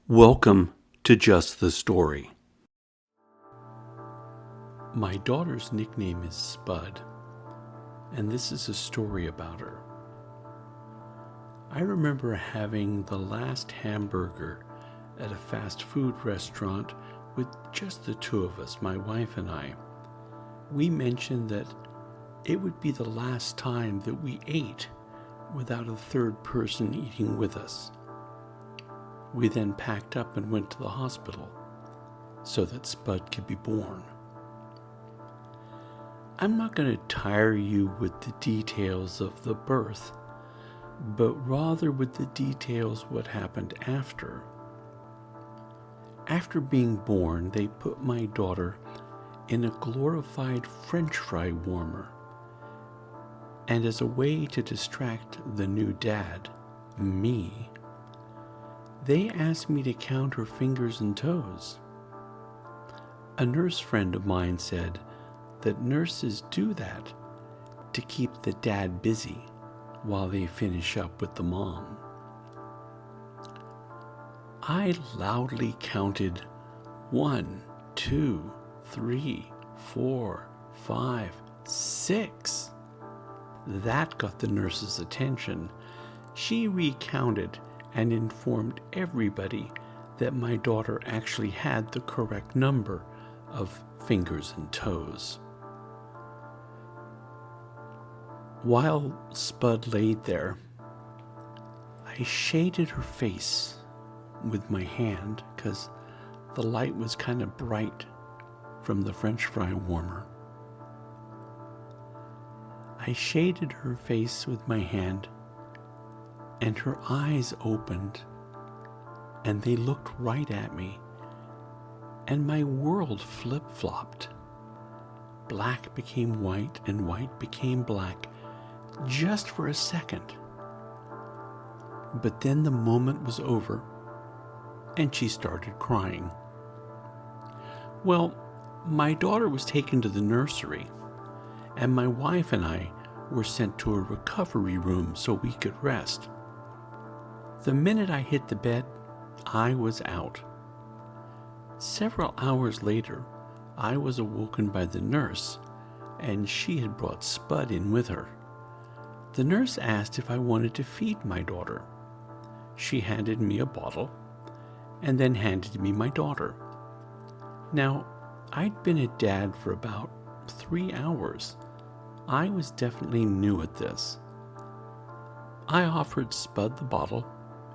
Welcome to Just the Story. My daughter's nickname is Spud, and this is a story about her. I remember having the last hamburger at a fast food restaurant with just the two of us, my wife and I. We mentioned that it would be the last time that we ate without a third person eating with us. We then packed up and went to the hospital so that Spud could be born. I'm not going to tire you with the details of the birth, but rather with the details what happened after. After being born, they put my daughter in a glorified French fry warmer, and as a way to distract the new dad, me, they asked me to count her fingers and toes. A nurse friend of mine said that nurses do that to keep the dad busy while they finish up with the mom. I loudly counted 1, 2, 3, 4, 5, 6. That got the nurse's attention. She recounted and informed everybody that my daughter actually had the correct number of fingers and toes. While Spud laid there, I shaded her face with my hand because the light was kind of bright from the French fry warmer. I shaded her face with my hand, and her eyes opened, and they looked right at me, and my world flip-flopped. Black became white, and white became black, just for a second. But then the moment was over, and she started crying. Well, my daughter was taken to the nursery, and my wife and I were sent to a recovery room so we could rest. The minute I hit the bed, I was out. Several hours later, I was awoken by the nurse, and she had brought Spud in with her. The nurse asked if I wanted to feed my daughter. She handed me a bottle, and then handed me my daughter. Now, I'd been a dad for about 3 hours. I was definitely new at this. I offered Spud the bottle,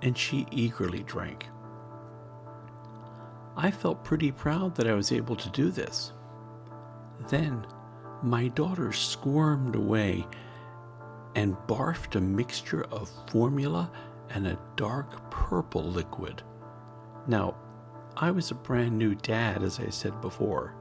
and she eagerly drank. I felt pretty proud that I was able to do this. Then, my daughter squirmed away and barfed a mixture of formula and a dark purple liquid. Now, I was a brand new dad, as I said before.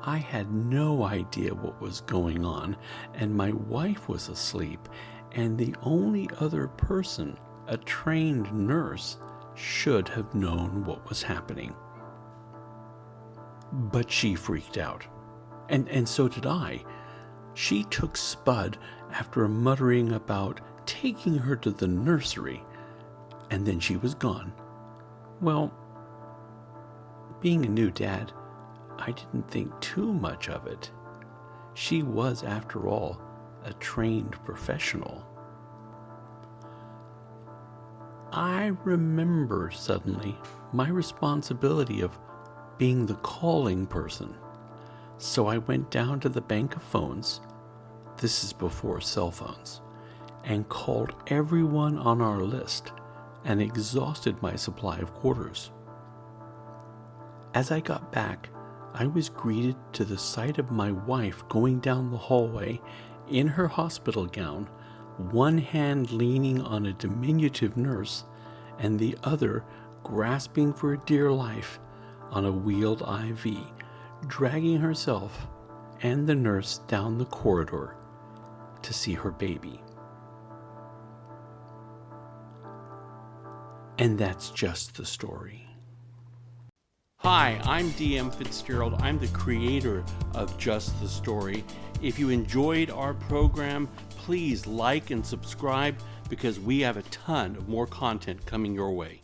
I had no idea what was going on, and my wife was asleep, and the only other person, a trained nurse, should have known what was happening. But she freaked out, and so did I. She took Spud after muttering about taking her to the nursery, and then she was gone. Well, being a new dad, I didn't think too much of it. She was, after all, a trained professional. I remember suddenly my responsibility of being the calling person. So I went down to the bank of phones, this is before cell phones, and called everyone on our list and exhausted my supply of quarters. As I got back, I was greeted to the sight of my wife going down the hallway in her hospital gown, one hand leaning on a diminutive nurse and the other grasping for dear life on a wheeled IV, dragging herself and the nurse down the corridor to see her baby. And that's just the story. Hi, I'm DM Fitzgerald. I'm the creator of Just the Story. If you enjoyed our program, please like and subscribe because we have a ton of more content coming your way.